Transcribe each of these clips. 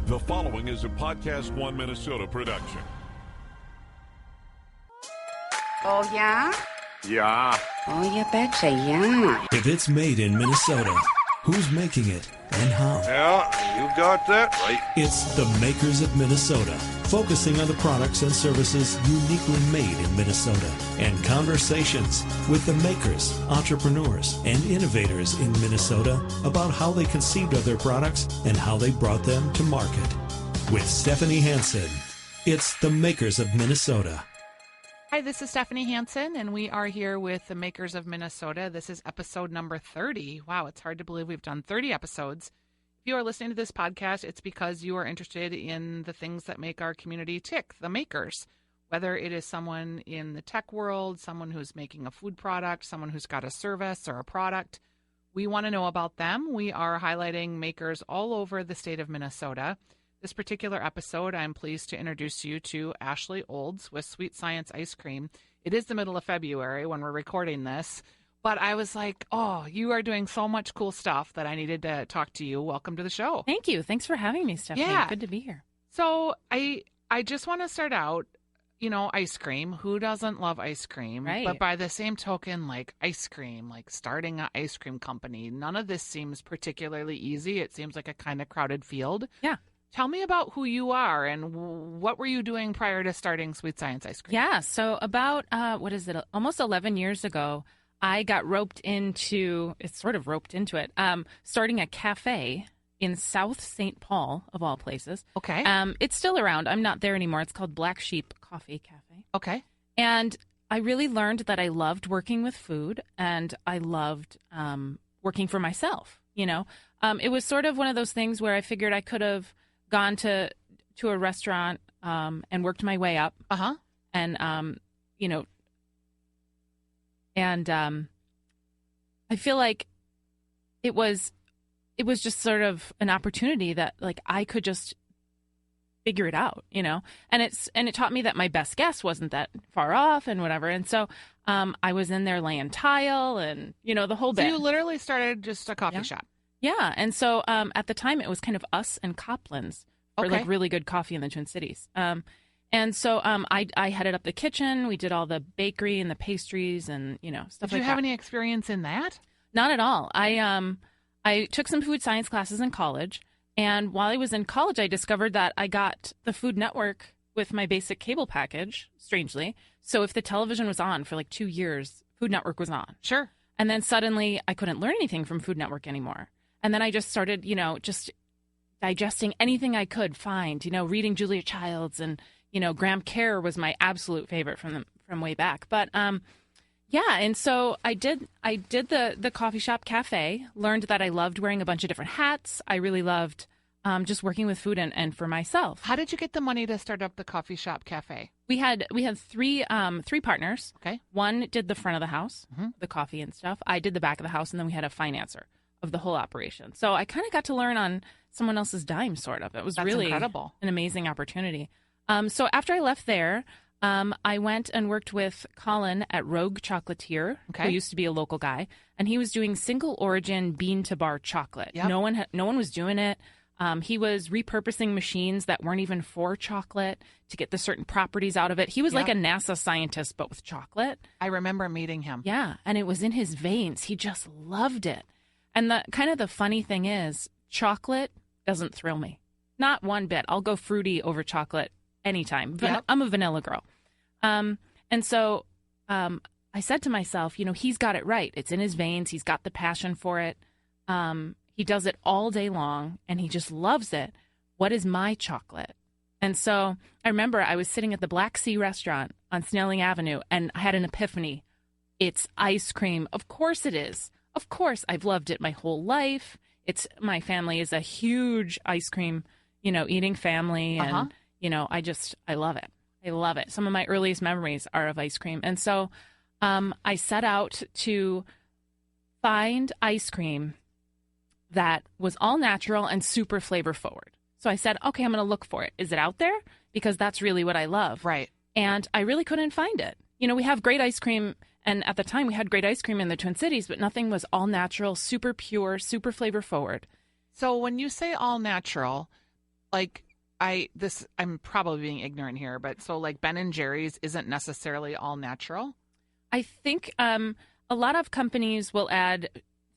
The following is a Podcast One Minnesota production. Oh, yeah? Yeah. Oh, you betcha, yeah. If it's made in Minnesota, who's making it and how? Yeah, you got that right. It's the Makers of Minnesota, focusing on the products and services uniquely made in Minnesota, and conversations with the makers, entrepreneurs, and innovators in Minnesota about how they conceived of their products and how they brought them to market. With Stephanie Hansen, it's the Makers of Minnesota. Hi, this is Stephanie Hansen, and we are here with the Makers of Minnesota. This is episode number 30. Wow, it's hard to believe we've done 30 episodes. If you are listening to this podcast, it's because you are interested in the things that make our community tick, the makers. Whether it is someone in the tech world, someone who's making a food product, someone who's got a service or a product, we want to know about them. We are highlighting makers all over the state of Minnesota. This particular episode, I'm pleased to introduce you to Ashlee Olds with Sweet Science Ice Cream. It is the middle of February when we're recording this, but I was like, oh, you are doing so much cool stuff that I needed to talk to you. Welcome to the show. Thank you. Thanks for having me, Stephanie. Yeah. Good to be here. So I just want to start out, ice cream. Who doesn't love ice cream? Right. But by the same token, like ice cream, like starting an ice cream company, none of this seems particularly easy. It seems like a kind of crowded field. Yeah. Tell me about who you are and what were you doing prior to starting Sweet Science Ice Cream? Yeah. So about, almost 11 years ago, I got roped into it, starting a cafe in South St. Paul, of all places. Okay. It's still around. I'm not there anymore. It's called Black Sheep Coffee Cafe. Okay. And I really learned that I loved working with food and I loved working for myself. It was sort of one of those things where I figured I could have gone to a restaurant and worked my way up. Uh-huh. And, I feel like it was just sort of an opportunity that like I could just figure it out, and it taught me that my best guess wasn't that far off and whatever. And so I was in there laying tile and, the whole bit. So you literally started just a coffee shop. Yeah. And so at the time it was kind of us and Copland's for like really good coffee in the Twin Cities. And so I headed up the kitchen. We did all the bakery and the pastries and, stuff like that. Did you have any experience in that? Not at all. I took some food science classes in college. And while I was in college, I discovered that I got the Food Network with my basic cable package, strangely. So if the television was on for like 2 years, Food Network was on. Sure. And then suddenly I couldn't learn anything from Food Network anymore. And then I just started, just digesting anything I could find, reading Julia Childs and, Graham Kerr was my absolute favorite from way back. But and so I did the coffee shop cafe, learned that I loved wearing a bunch of different hats. I really loved just working with food and for myself. How did you get the money to start up the coffee shop cafe? We had three partners. Okay. One did the front of the house, the coffee and stuff. I did the back of the house, and then we had a financer of the whole operation. So I kind of got to learn on someone else's dime, sort of. It was really incredible. An amazing opportunity. So after I left there, I went and worked with Colin at Rogue Chocolatier, who used to be a local guy, and he was doing single origin bean to bar chocolate. Yep. No one was doing it. He was repurposing machines that weren't even for chocolate to get the certain properties out of it. He was like a NASA scientist, but with chocolate. I remember meeting him. Yeah, and it was in his veins. He just loved it. And the funny thing is, chocolate doesn't thrill me. Not one bit. I'll go fruity over chocolate anytime. Yep. I'm a vanilla girl. And so I said to myself, he's got it right. It's in his veins. He's got the passion for it. He does it all day long, and he just loves it. What is my chocolate? And so I remember I was sitting at the Black Sea restaurant on Snelling Avenue, and I had an epiphany. It's ice cream. Of course it is. Of course, I've loved it my whole life. My family is a huge ice cream, eating family. And, I love it. I love it. Some of my earliest memories are of ice cream. And so I set out to find ice cream that was all natural and super flavor forward. So I said, okay, I'm going to look for it. Is it out there? Because that's really what I love. Right. And I really couldn't find it. We have great ice cream. And at the time, we had great ice cream in the Twin Cities, but nothing was all natural, super pure, super flavor forward. So when you say all natural, like I'm probably being ignorant here, but so like Ben and Jerry's isn't necessarily all natural. I think a lot of companies will add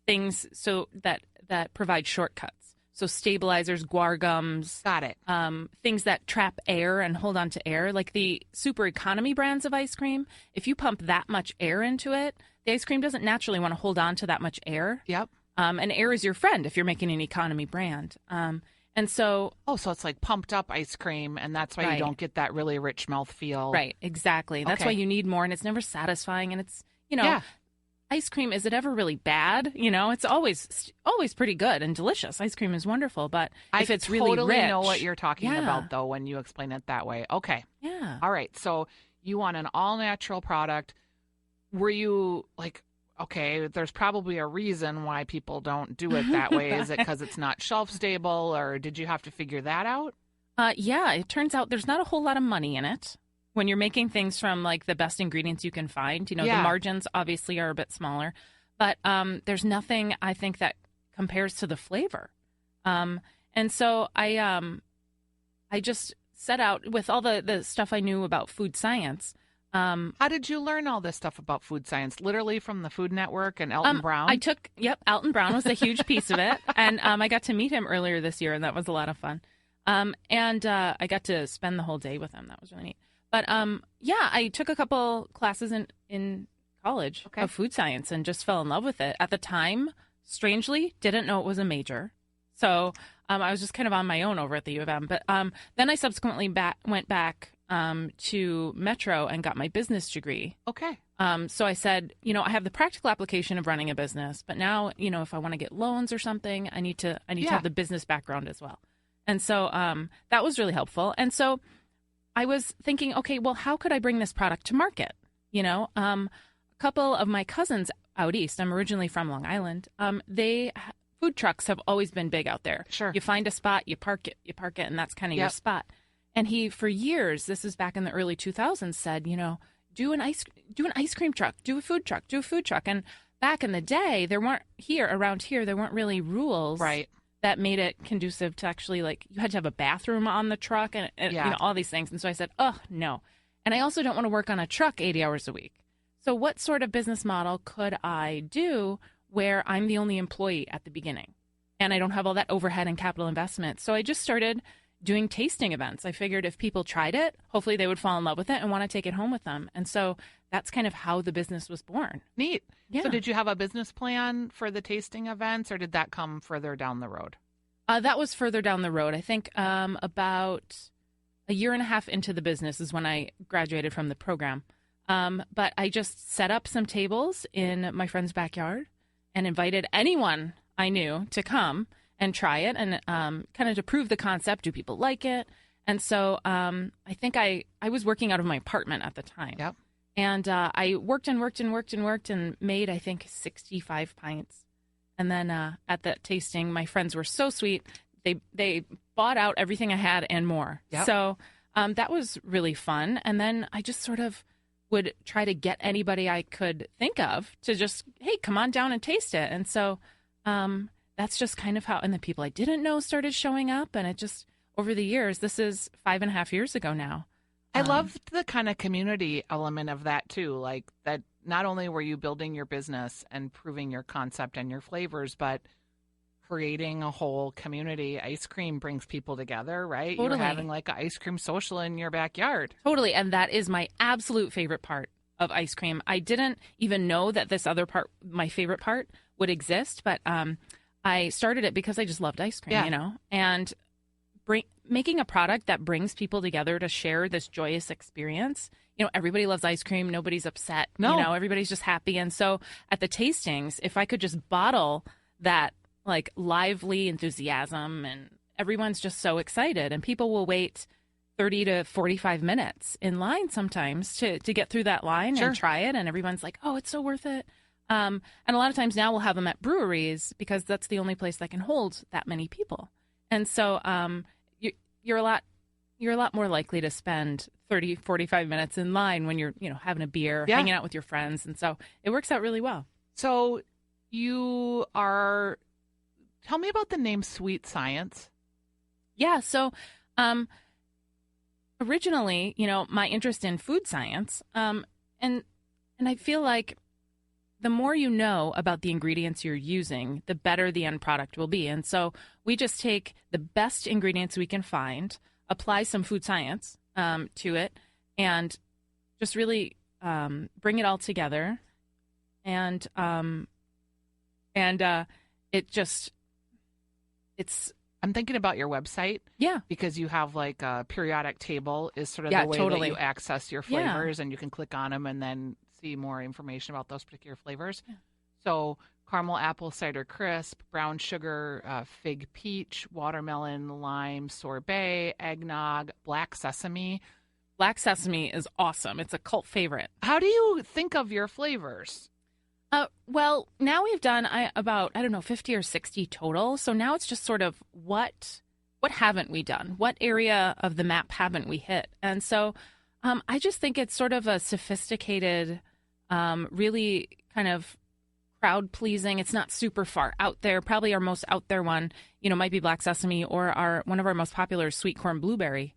things so that provide shortcuts. So stabilizers, guar gums. Got it. Things that trap air and hold on to air, like the super economy brands of ice cream. If you pump that much air into it, the ice cream doesn't naturally want to hold on to that much air. Yep. And air is your friend if you're making an economy brand. And so... Oh, so it's like pumped up ice cream, and that's why Right. you don't get that really rich mouthfeel. Right, exactly. That's Okay. why you need more, and it's never satisfying. And it's, Yeah. ice cream, is it ever really bad? It's always pretty good and delicious. Ice cream is wonderful, but if it's really totally rich... know what you're talking Yeah. about, though, when you explain it that way. Okay. Yeah. All right. So you want an all-natural product. Were you like... Okay, there's probably a reason why people don't do it that way. Is it because it's not shelf stable, or did you have to figure that out? Yeah, it turns out there's not a whole lot of money in it when you're making things from like the best ingredients you can find. Yeah. The margins obviously are a bit smaller, but there's nothing I think that compares to the flavor. And so I just set out with all the stuff I knew about food science. How did you learn all this stuff about food science? Literally from the Food Network and Elton Brown? Elton Brown was a huge piece of it. And I got to meet him earlier this year, and that was a lot of fun. And I got to spend the whole day with him. That was really neat. But I took a couple classes in college of food science and just fell in love with it. At the time, strangely, didn't know it was a major. So I was just kind of on my own over at the U of M. But then I subsequently went back to Metro and got my business degree. Okay. So I said, I have the practical application of running a business, but now, if I want to get loans or something, I need to have the business background as well. And so that was really helpful. And so I was thinking, okay, well, how could I bring this product to market? A couple of my cousins out east, I'm originally from Long Island, food trucks have always been big out there. Sure. You find a spot, you park it, and that's kind of your spot. And he, for years, this is back in the early 2000s, said, do an ice cream truck, do a food truck. And back in the day, around here, there weren't really rules that made it conducive to actually, like, you had to have a bathroom on the truck and all these things. And so I said, oh, no. And I also don't want to work on a truck 80 hours a week. So what sort of business model could I do where I'm the only employee at the beginning and I don't have all that overhead and capital investment? So I just started doing tasting events. I figured if people tried it, hopefully they would fall in love with it and want to take it home with them. And so that's kind of how the business was born. Neat. Yeah. So did you have a business plan for the tasting events, or did that come further down the road? That was further down the road. I think about a year and a half into the business is when I graduated from the program. But I just set up some tables in my friend's backyard and invited anyone I knew to come and try it and kind of to prove the concept. Do people like it? And so I think I was working out of my apartment at the time. Yep. And I worked and made, I think, 65 pints. And then at that tasting, my friends were so sweet. They bought out everything I had and more. Yep. So that was really fun. And then I just sort of would try to get anybody I could think of to just, hey, come on down and taste it. And so that's just kind of how, and the people I didn't know started showing up. And it just, over the years, this is 5.5 years ago now. I loved the kind of community element of that too. Like that, not only were you building your business and proving your concept and your flavors, but creating a whole community. Ice cream brings people together, right? Totally. You're having like an ice cream social in your backyard. Totally. And that is my absolute favorite part of ice cream. I didn't even know that this other part, my favorite part, would exist, but I started it because I just loved ice cream, and making a product that brings people together to share this joyous experience. Everybody loves ice cream. Nobody's upset. No. Everybody's just happy. And so at the tastings, if I could just bottle that like lively enthusiasm, and everyone's just so excited, and people will wait 30 to 45 minutes in line sometimes to get through that line and try it. And everyone's like, oh, it's so worth it. And a lot of times now we'll have them at breweries because that's the only place that can hold that many people. And so you're a lot more likely to spend 30, 45 minutes in line when you're, having a beer, hanging out with your friends. And so it works out really well. So tell me about the name Sweet Science. Yeah. So originally, my interest in food science, and I feel like the more you know about the ingredients you're using, the better the end product will be. And so we just take the best ingredients we can find, apply some food science to it, and just really bring it all together. And it's. I'm thinking about your website. Yeah. Because you have like a periodic table is sort of Yeah, the way totally. that you access your flavors, and you can click on them and then see more information about those particular flavors. Yeah. So caramel apple cider crisp, brown sugar fig peach, watermelon lime sorbet, eggnog, black sesame. Black sesame is awesome. It's a cult favorite. How do you think of your flavors? Well, now we've done about 50 or 60 total. So now it's just sort of what haven't we done? What area of the map haven't we hit? And so I just think it's sort of a sophisticated, really kind of crowd pleasing. It's not super far out there. Probably our most out there one, might be black sesame, or one of our most popular is sweet corn blueberry.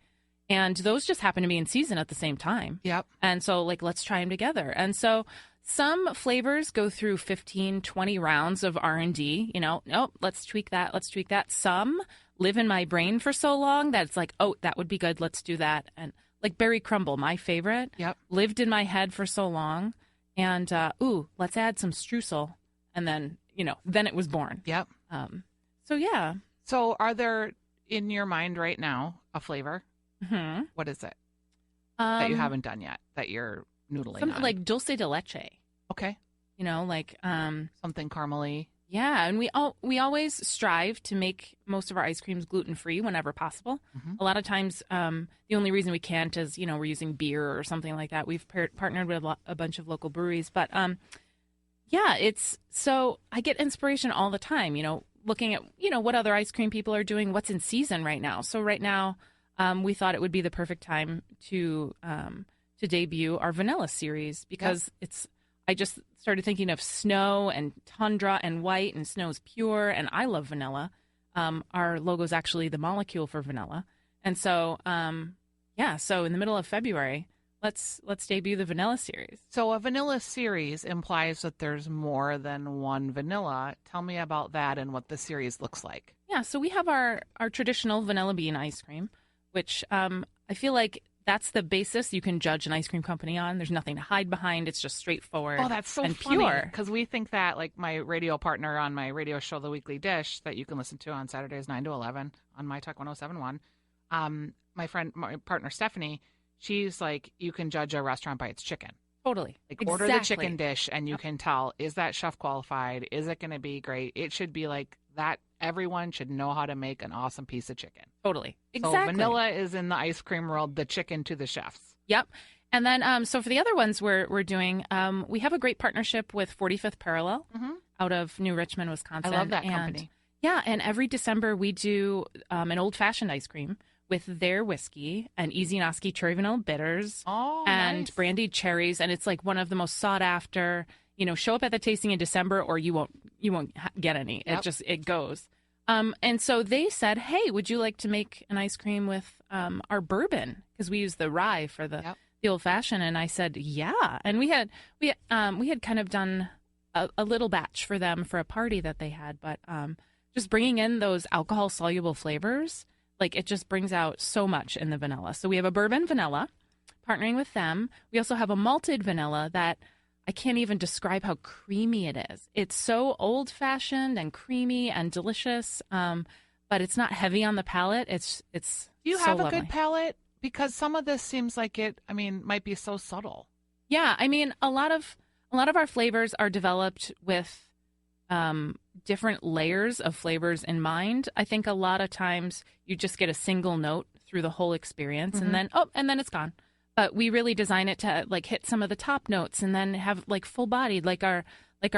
And those just happen to be in season at the same time. Yep. And so let's try them together. And so some flavors go through 15, 20 rounds of R&D. Nope, let's tweak that. Let's tweak that. Some live in my brain for so long that it's like, oh, that would be good. Let's do that. And like berry crumble, my favorite, lived in my head for so long. And, let's add some streusel. And then, then it was born. Yep. So, yeah. So are there in your mind right now a flavor? Mm-hmm. What is it that you haven't done yet that you're noodling on? Like dulce de leche. Okay. Something caramely. Yeah, and we always strive to make most of our ice creams gluten-free whenever possible. Mm-hmm. A lot of times, the only reason we can't is, we're using beer or something like that. We've partnered with a bunch of local breweries. But, it's so I get inspiration all the time, looking at, what other ice cream people are doing, what's in season right now. So right now, we thought it would be the perfect time to debut our vanilla series because I just started thinking of snow and tundra and white, and snow's pure, and I love vanilla. Our logo is actually the molecule for vanilla. And so, so in the middle of February, let's debut the vanilla series. So a vanilla series implies that there's more than one vanilla. Tell me about that and what the series looks like. Yeah, so we have our traditional vanilla bean ice cream, which I feel like that's the basis you can judge an ice cream company on. There's nothing to hide behind. It's just straightforward. Oh, that's so and funny. Pure. Because we think that, like my radio partner on my radio show, The Weekly Dish, that you can listen to on Saturdays 9 to 11 on My Talk 107.1. My partner Stephanie, she's like, you can judge a restaurant by its chicken. Totally. Like order the chicken dish and you can tell, is that chef qualified? Is it going to be great? It should be like that. Everyone should know how to make an awesome piece of chicken. Totally. Exactly. So vanilla is in the ice cream world, the chicken to the chefs. Yep. And then, so for the other ones we're doing, we have a great partnership with 45th Parallel out of New Richmond, Wisconsin. I love that company. Yeah. And every December we do an old-fashioned ice cream with their whiskey and Easy Noski cherry vanilla bitters and nice. brandied cherries. And it's like one of the most sought after, show up at the tasting in December or you won't get any. Yep. It goes. And so they said, hey, would you like to make an ice cream with our bourbon? Because we use the rye for the old fashioned. And I said, yeah. And we had kind of done a little batch for them for a party that they had. But just bringing in those alcohol soluble flavors, like it just brings out so much in the vanilla. So we have a bourbon vanilla partnering with them. We also have a malted vanilla that I can't even describe how creamy it is. It's so old-fashioned and creamy and delicious, but it's not heavy on the palate. It's Do you so have lovely. a good palate? Because some of this seems like might be so subtle. Yeah, a lot of our flavors are developed with different layers of flavors in mind. I think a lot of times you just get a single note through the whole experience, and then it's gone. But we really design it to like hit some of the top notes and then have like full bodied, like our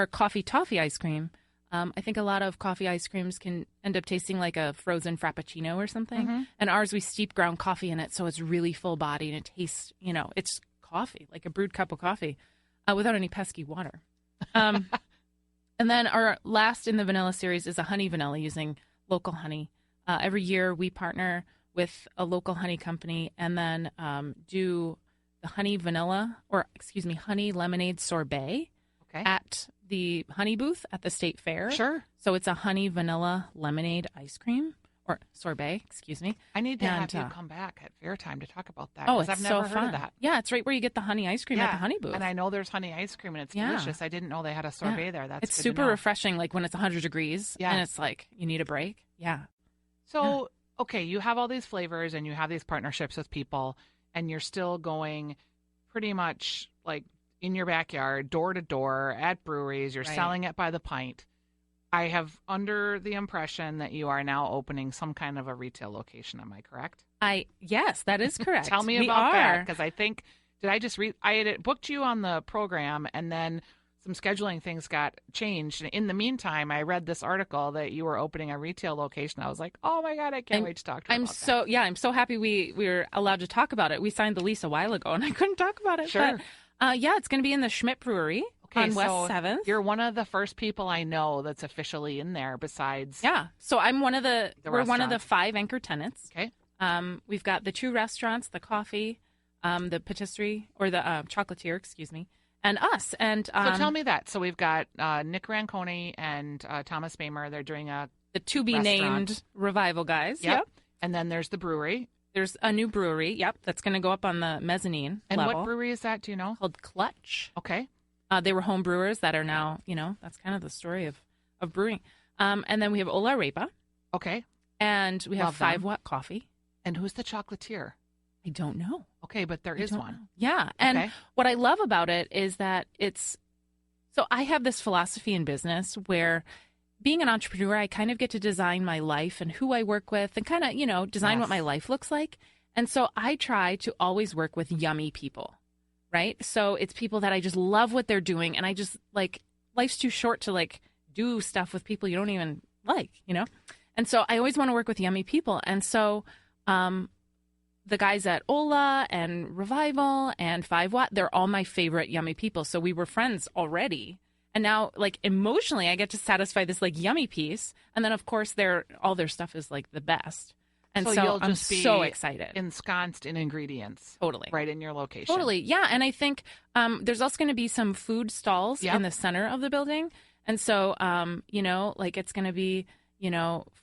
coffee toffee ice cream. I think a lot of coffee ice creams can end up tasting like a frozen frappuccino or something. And ours, we steep ground coffee in it, so it's really full bodied and it tastes, it's coffee, like a brewed cup of coffee, without any pesky water. And then our last in the vanilla series is a honey vanilla using local honey. every year we partner with a local honey company and then do the honey lemonade sorbet at the honey booth at the state fair. Sure. So it's a honey vanilla lemonade ice cream or sorbet, excuse me. I need to have you come back at fair time to talk about that. Oh, 'cause it's I've never so heard fun. of that. Yeah, it's right where you get the honey ice cream at the honey booth. And I know there's honey ice cream and it's delicious. I didn't know they had a sorbet there. That's it's good super to know. refreshing, like when it's 100 degrees Yeah. and it's like you need a break. Yeah. So, okay, you have all these flavors and you have these partnerships with people, and you're still going pretty much like in your backyard, door to door, at breweries. You're selling it by the pint. I have under the impression that you are now opening some kind of a retail location. Am I correct? Yes, that is correct. Tell me about that, because I think, I had booked you on the program, and then some scheduling things got changed. And in the meantime, I read this article that you were opening a retail location. I was like, oh my God, I can't wait to talk to you about that. I'm so happy we were allowed to talk about it. We signed the lease a while ago and I couldn't talk about it. Sure. But, it's going to be in the Schmidt Brewery on West 7th. You're one of the first people I know that's officially in there besides. Yeah. So I'm one of we're one of the 5 anchor tenants. Okay. We've got the 2 restaurants, the coffee, the patisserie or the chocolatier, excuse me. And us. And so tell me that. So we've got Nick Ranconi and Thomas Bamer. They're doing the to be named revival guys. Yep. And then there's the brewery. There's a new brewery. Yep. That's going to go up on the mezzanine and level. What brewery is that? Do you know? Called Clutch. Okay. They were home brewers that are now, that's kind of the story of brewing. And then we have Ola Repa. Okay. And we have 5 Watt Coffee. And who's the chocolatier? I don't know. Okay, but there is one. Know. Yeah. And what I love about it is that so I have this philosophy in business where being an entrepreneur, I kind of get to design my life and who I work with and kind of, design what my life looks like. And so I try to always work with yummy people, right? So it's people that I just love what they're doing. And I just life's too short to do stuff with people you don't even like, And so I always want to work with yummy people. And so, the guys at Ola and Revival and 5 Watt, they're all my favorite yummy people. So we were friends already. And now, emotionally, I get to satisfy this, yummy piece. And then, of course, all their stuff is, the best. And so I'm so excited. Ensconced in ingredients. Totally. Right in your location. Totally. Yeah. And I think there's also going to be some food stalls in the center of the building. And so, it's going to be,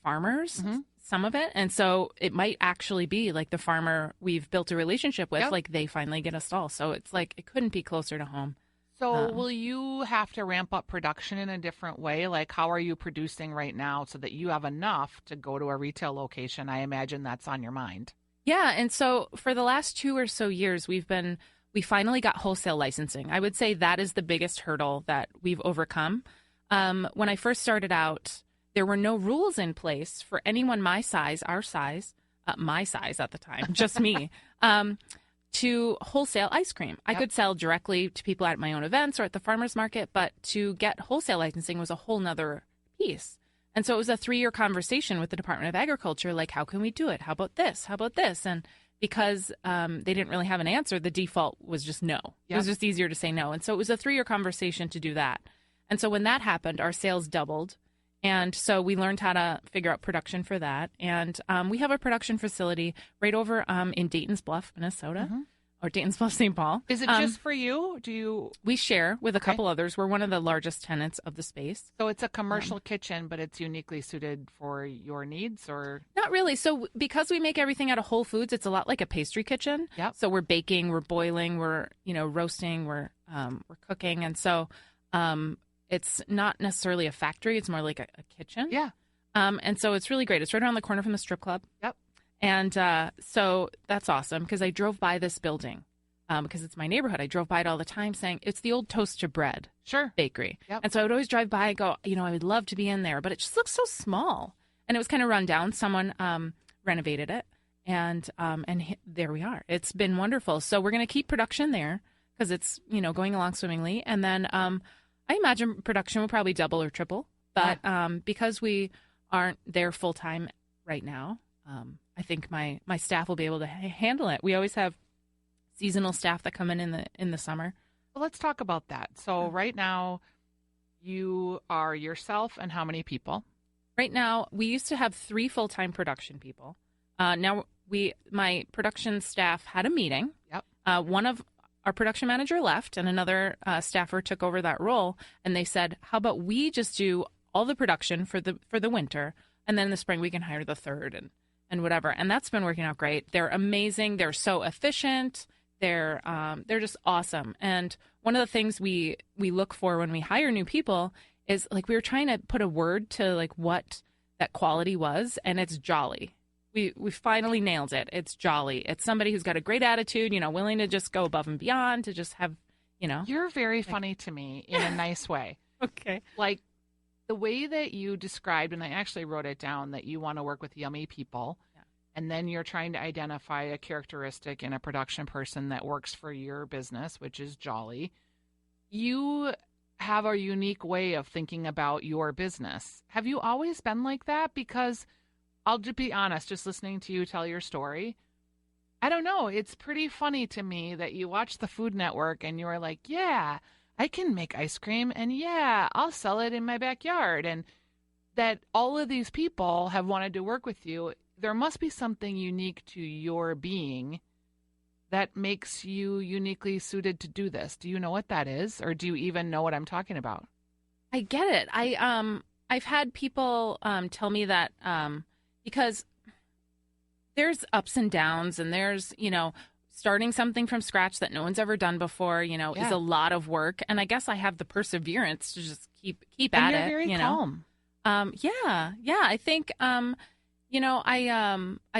farmers. Mm-hmm. Some of it. And so it might actually be the farmer we've built a relationship with, they finally get a stall. So it's it couldn't be closer to home. So will you have to ramp up production in a different way? How are you producing right now so that you have enough to go to a retail location? I imagine that's on your mind. Yeah. And so for the last 2 or so years, we finally got wholesale licensing. I would say that is the biggest hurdle that we've overcome. When I first started out, there were no rules in place for anyone my size at the time, just me, to wholesale ice cream. I could sell directly to people at my own events or at the farmer's market, but to get wholesale licensing was a whole nother piece. And so it was a 3-year conversation with the Department of Agriculture, how can we do it? How about this? How about this? And because they didn't really have an answer, the default was just no. It was just easier to say no. And so it was a 3-year conversation to do that. And so when that happened, our sales doubled. And so we learned how to figure out production for that. And we have a production facility right over in Dayton's Bluff, Minnesota, or Dayton's Bluff, St. Paul. Is it just for you? We share with a couple others. We're one of the largest tenants of the space. So it's a commercial kitchen, but it's uniquely suited for your needs, or? Not really. So because we make everything out of Whole Foods, it's a lot like a pastry kitchen. Yep. So we're baking, we're boiling, we're roasting, we're cooking. And so it's not necessarily a factory. It's more like a kitchen. Yeah. And so it's really great. It's right around the corner from the strip club. Yep. And so that's awesome because I drove by this building because it's my neighborhood. I drove by it all the time saying it's the old Toast to Bread bakery. Yep. And so I would always drive by and go, I would love to be in there, but it just looks so small. And it was kind of run down. Someone renovated it. And there we are. It's been wonderful. So we're going to keep production there because it's, going along swimmingly. And then I imagine production will probably double or triple, but because we aren't there full time right now, I think my staff will be able to handle it. We always have seasonal staff that come in the summer. Well, let's talk about that. So right now, you are yourself and how many people? Right now, we used to have 3 full-time production people. Now my production staff had a meeting. Yep. One of our production manager left, and another staffer took over that role. And they said, "How about we just do all the production for the winter, and then in the spring we can hire the third and whatever." And that's been working out great. They're amazing. They're so efficient. They're just awesome. And one of the things we look for when we hire new people is, like, we were trying to put a word to, like, what that quality was, and it's jolly. We finally nailed it. It's jolly. It's somebody who's got a great attitude, willing to just go above and beyond, to just have, You're very funny to me in a nice way. Okay. Like the way that you described, and I actually wrote it down, that you want to work with yummy people. Yeah. And then you're trying to identify a characteristic in a production person that works for your business, which is jolly. You have a unique way of thinking about your business. Have you always been like that? Because I'll just be honest, just listening to you tell your story, I don't know. It's pretty funny to me that you watch the Food Network and you are like, yeah, I can make ice cream, and yeah, I'll sell it in my backyard. And that all of these people have wanted to work with you. There must be something unique to your being that makes you uniquely suited to do this. Do you know what that is? Or do you even know what I'm talking about? I get it. I've had people tell me that because there's ups and downs, and there's, starting something from scratch that no one's ever done before, is a lot of work. And I guess I have the perseverance to just keep And at you're it. very calm. Yeah. I think, I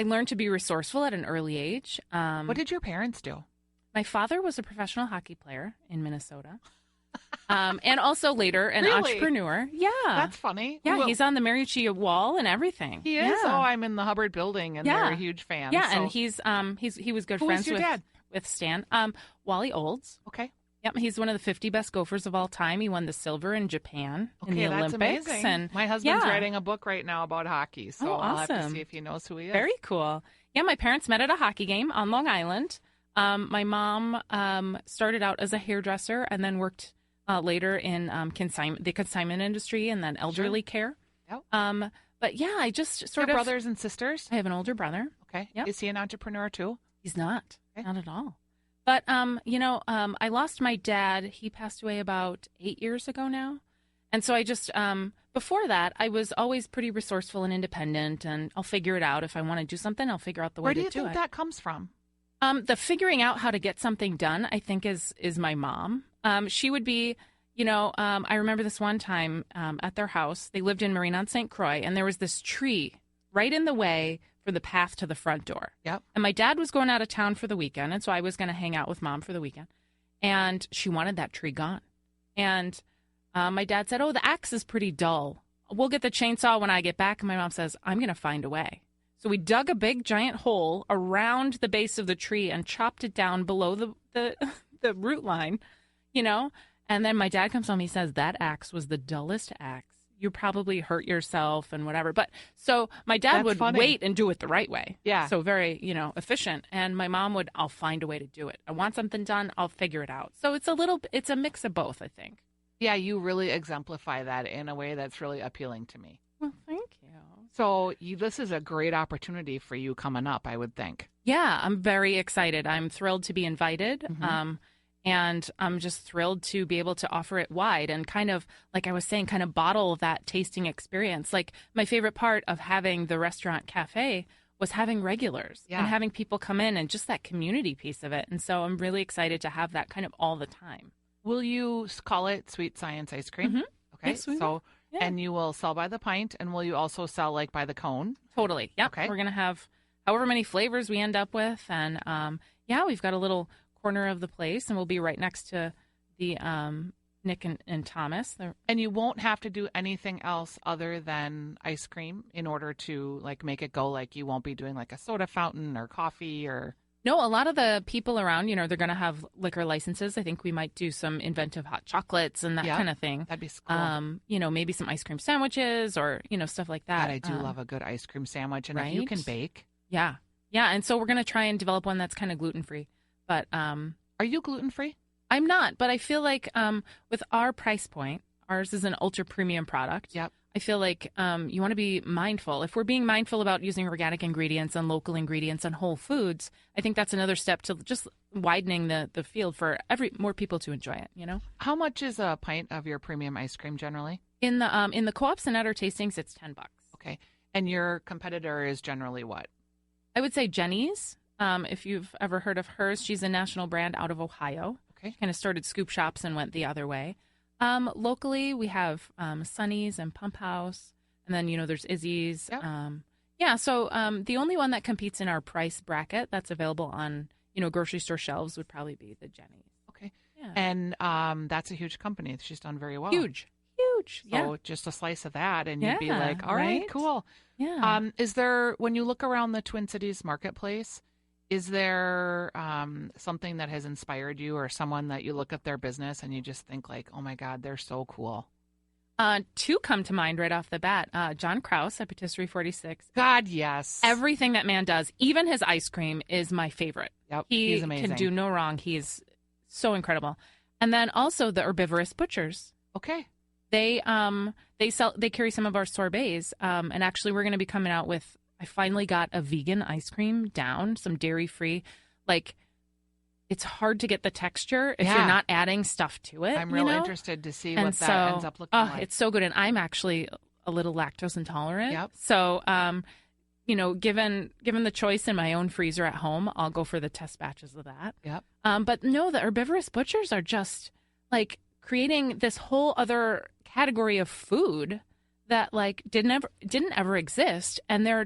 learned to be resourceful at an early age. What did your parents do? My father was a professional hockey player in Minnesota. And also later an Really? Entrepreneur. Yeah. That's funny. Yeah, Well, he's on the Mariucci wall and everything. he is. Yeah. Oh, I'm in the Hubbard building, and they're a huge fan. Yeah, so. and he was good Who friends was your with dad? with Stan. Wally Olds. Okay. Yep, he's one of the 50 best gophers of all time. He won the silver in Japan in the that's Olympics. amazing. And My husband's yeah. writing a book right now about hockey, so Oh, I'll have to awesome. see if he knows who he is. Very cool. Yeah, my parents met at a hockey game on Long Island. My mom started out as a hairdresser and then worked later in the consignment industry and then elderly care. Yep. But yeah, I just sort Your of brothers and sisters? I have an older brother. Okay. Yep. Is he an entrepreneur too? He's not. Okay. Not at all. But, I lost my dad. He passed away about 8 years ago now. And so I just, before that, I was always pretty resourceful and independent, and I'll figure it out. If I want to do something, I'll figure out the way Where to do do you think it. that comes from? The figuring out how to get something done, I think, is my mom. She would be, I remember this one time at their house. They lived in Marine on St. Croix, and there was this tree right in the way for the path to the front door. Yep. And my dad was going out of town for the weekend, and so I was going to hang out with Mom for the weekend. And she wanted that tree gone. And my dad said, "Oh, the axe is pretty dull. We'll get the chainsaw when I get back." And my mom says, "I'm going to find a way." So we dug a big giant hole around the base of the tree and chopped it down below the root line, And then my dad comes home. He says, "That axe was the dullest axe. You probably hurt yourself and whatever." But so my dad That's would funny. wait and do it the right way. Yeah. So very, efficient. And my mom would, "I'll find a way to do it. I want something done. I'll figure it out." So it's a mix of both, I think. Yeah, you really exemplify that in a way that's really appealing to me. Well, thank you. So this is a great opportunity for you coming up, I would think. Yeah, I'm very excited. I'm thrilled to be invited. Mm-hmm. And I'm just thrilled to be able to offer it wide and kind of, like I was saying, kind of bottle that tasting experience. Like my favorite part of having the restaurant cafe was having regulars and having people come in and just that community piece of it. And so I'm really excited to have that kind of all the time. Will you call it Sweet Science Ice Cream? Mhm. Okay. Yes, we so will. Yeah. and you will sell by the pint, and will you also sell like by the cone? Totally. Yep. Okay. We're going to have however many flavors we end up with. And we've got a little corner of the place, and we'll be right next to the Nick and Thomas. And you won't have to do anything else other than ice cream in order to like make it go. Like you won't be doing like a soda fountain or coffee or. No, a lot of the people around, they're going to have liquor licenses. I think we might do some inventive hot chocolates and that kind of thing. That'd be cool. Maybe some ice cream sandwiches or, stuff like that. God, I do love a good ice cream sandwich. And right? if you can bake. Yeah. Yeah. And so we're going to try and develop one that's kind of gluten-free. But are you gluten-free? I'm not. But I feel like with our price point, ours is an ultra premium product. Yep. I feel like you want to be mindful. If we're being mindful about using organic ingredients and local ingredients and whole foods, I think that's another step to just widening the field for more people to enjoy it, you know? How much is a pint of your premium ice cream generally? In the co-ops and at our tastings, it's $10. Okay. And your competitor is generally what? I would say Jenny's. If you've ever heard of hers, she's a national brand out of Ohio. Okay. Kind of started scoop shops and went the other way. Locally, we have Sunny's and Pump House, and then, there's Izzy's. Yep. So the only one that competes in our price bracket that's available on, grocery store shelves would probably be the Jenny's. Okay. Yeah. And that's a huge company. She's done very well. Huge. So just a slice of that, and you'd be Yeah, like, all right, cool. Yeah. Is there, when you look around the Twin Cities marketplace, is there something that has inspired you, or someone that you look at their business and you just think like, oh my God, they're so cool? Two come to mind right off the bat. John Krause at Patisserie 46. God, yes. Everything that man does, even his ice cream, is my favorite. Yep, He's amazing. can do no wrong. He's so incredible. And then also the Herbivorous Butchers. Okay. They carry some of our sorbets. And actually, we're going to be coming out with. I finally got a vegan ice cream down, some dairy free. Like, it's hard to get the texture if you're not adding stuff to it. I'm really interested to see what so, that ends up looking like. It's so good. And I'm actually a little lactose intolerant. Yep. So, given the choice in my own freezer at home, I'll go for the test batches of that. Yep. But no, the Herbivorous Butchers are just like creating this whole other category of food that like didn't ever exist, and they're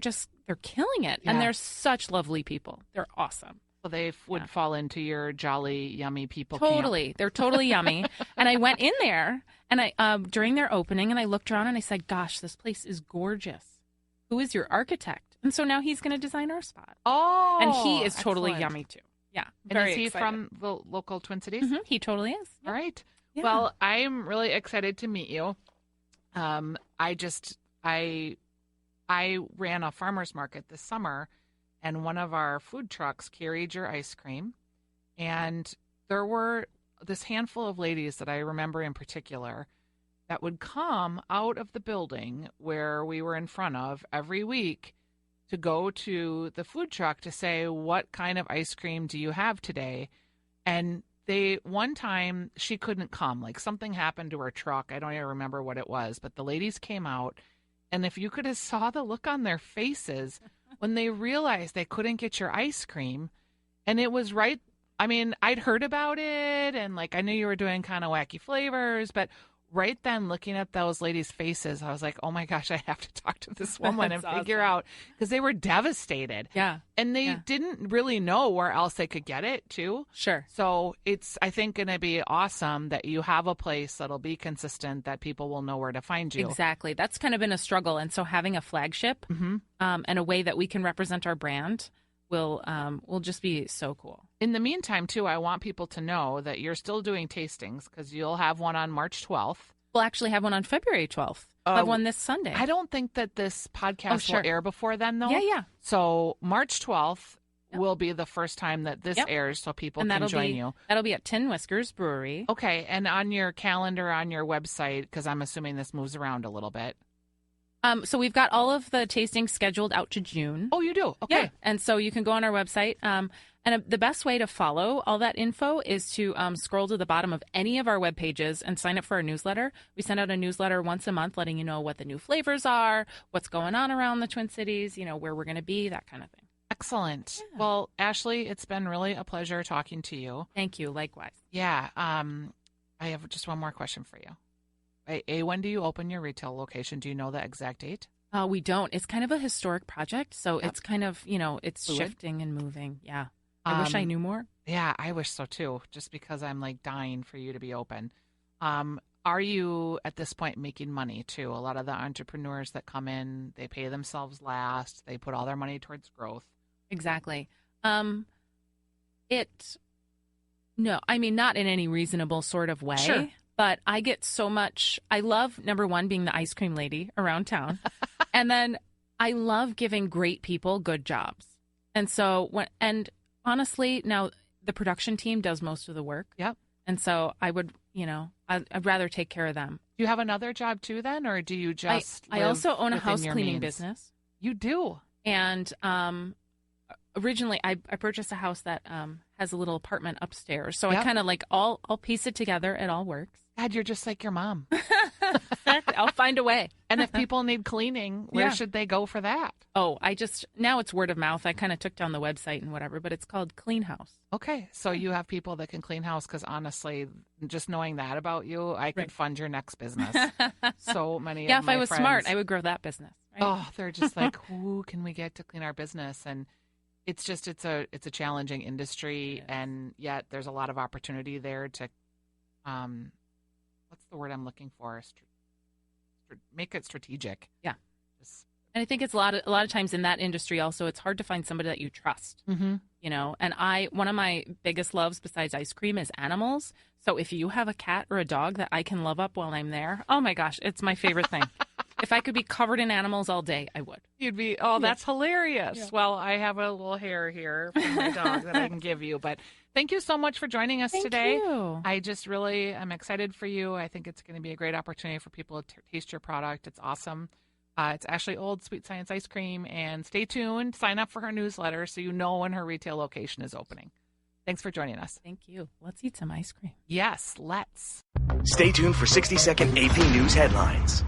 killing it. Yeah. And they're such lovely people. They're awesome. So they would fall into your jolly, yummy people Totally. camp. They're totally yummy. And I went in there and I during their opening, and I looked around and I said, gosh, this place is gorgeous. Who is your architect? And so now he's going to design our spot. Oh, And he is totally excellent. yummy too. Yeah. And Very is he excited. from the local Twin Cities? Mhm, he totally is. All right. Yeah. Well, I'm really excited to meet you. I ran a farmer's market this summer, and one of our food trucks carried your ice cream. And there were this handful of ladies that I remember in particular that would come out of the building where we were in front of every week to go to the food truck to say, what kind of ice cream do you have today? And one time she couldn't come, like something happened to her truck. I don't even remember what it was, but the ladies came out, and if you could have saw the look on their faces when they realized they couldn't get your ice cream. And it was right. I mean, I'd heard about it, and like I knew you were doing kind of wacky flavors, but right then, looking at those ladies' faces, I was like, oh my gosh, I have to talk to this woman and figure out, because they were devastated. Yeah. And they didn't really know where else they could get it, too. Sure. So it's, I think, going to be awesome that you have a place that'll be consistent, that people will know where to find you. Exactly. That's kind of been a struggle. And so having a flagship and a way that we can represent our brand will just be so cool. In the meantime, too, I want people to know that you're still doing tastings, because you'll have one on March 12th. We'll actually have one on February 12th. We'll have one this Sunday. I don't think that this podcast will air before then, though. Yeah. So March 12th will be the first time that this airs, so people can join you. That'll be at Tin Whiskers Brewery. Okay, and on your calendar, on your website, because I'm assuming this moves around a little bit. So we've got all of the tastings scheduled out to June. Oh, you do? Okay. Yeah. And so you can go on our website. And the best way to follow all that info is to scroll to the bottom of any of our web pages and sign up for our newsletter. We send out a newsletter once a month letting you know what the new flavors are, what's going on around the Twin Cities, where we're going to be, that kind of thing. Excellent. Yeah. Well, Ashlee, it's been really a pleasure talking to you. Thank you. Likewise. Yeah. I have just one more question for you. When do you open your retail location? Do you know the exact date? We don't. It's kind of a historic project, so it's kind of, it's Fluid? shifting and moving. Yeah. I wish I knew more. Yeah, I wish so too, just because I'm like dying for you to be open. Are you at this point making money too? A lot of the entrepreneurs that come in, they pay themselves last. They put all their money towards growth. Exactly. No, I mean, not in any reasonable sort of way. Sure. But I get so much. I love, number one, being the ice cream lady around town. And then I love giving great people good jobs. And so, honestly, now the production team does most of the work. Yep. And so I would, I'd rather take care of them. Do you have another job too then, or do you just I live also own a within house your cleaning means? business. You do? And originally I purchased a house that has a little apartment upstairs. So I Yep. kind of like I'll piece it together. It all works. God, you're just like your mom. Exactly. I'll find a way. And if people need cleaning, where Yeah. should they go for that? Oh, now it's word of mouth. I kind of took down the website and whatever, but it's called Clean House. Okay, so you have people that can clean house, because honestly, just knowing that about you, I could Right. fund your next business. So many Yeah, of if my I was friends, smart, I would grow that business. Right? oh, they're just like, who can we get to clean our business? And it's just it's a challenging industry, and yet there's a lot of opportunity there to, what's the word I'm looking for? Make it strategic. Yeah. Just, And I think it's a lot of times in that industry also, it's hard to find somebody that you trust. mm-hmm. You know, and one of my biggest loves besides ice cream is animals. So if you have a cat or a dog that I can love up while I'm there, oh my gosh, it's my favorite thing. If I could be covered in animals all day, I would. You'd be, oh, that's hilarious. Yeah. Well, I have a little hair here from my dog that I can give you. But thank you so much for joining us today. You. I just really am excited for you. I think it's going to be a great opportunity for people to taste your product. It's awesome. It's Ashlee Old Sweet Science Ice Cream. And stay tuned. Sign up for her newsletter so you know when her retail location is opening. Thanks for joining us. Thank you. Let's eat some ice cream. Yes, let's. Stay tuned for 60-second AP News headlines.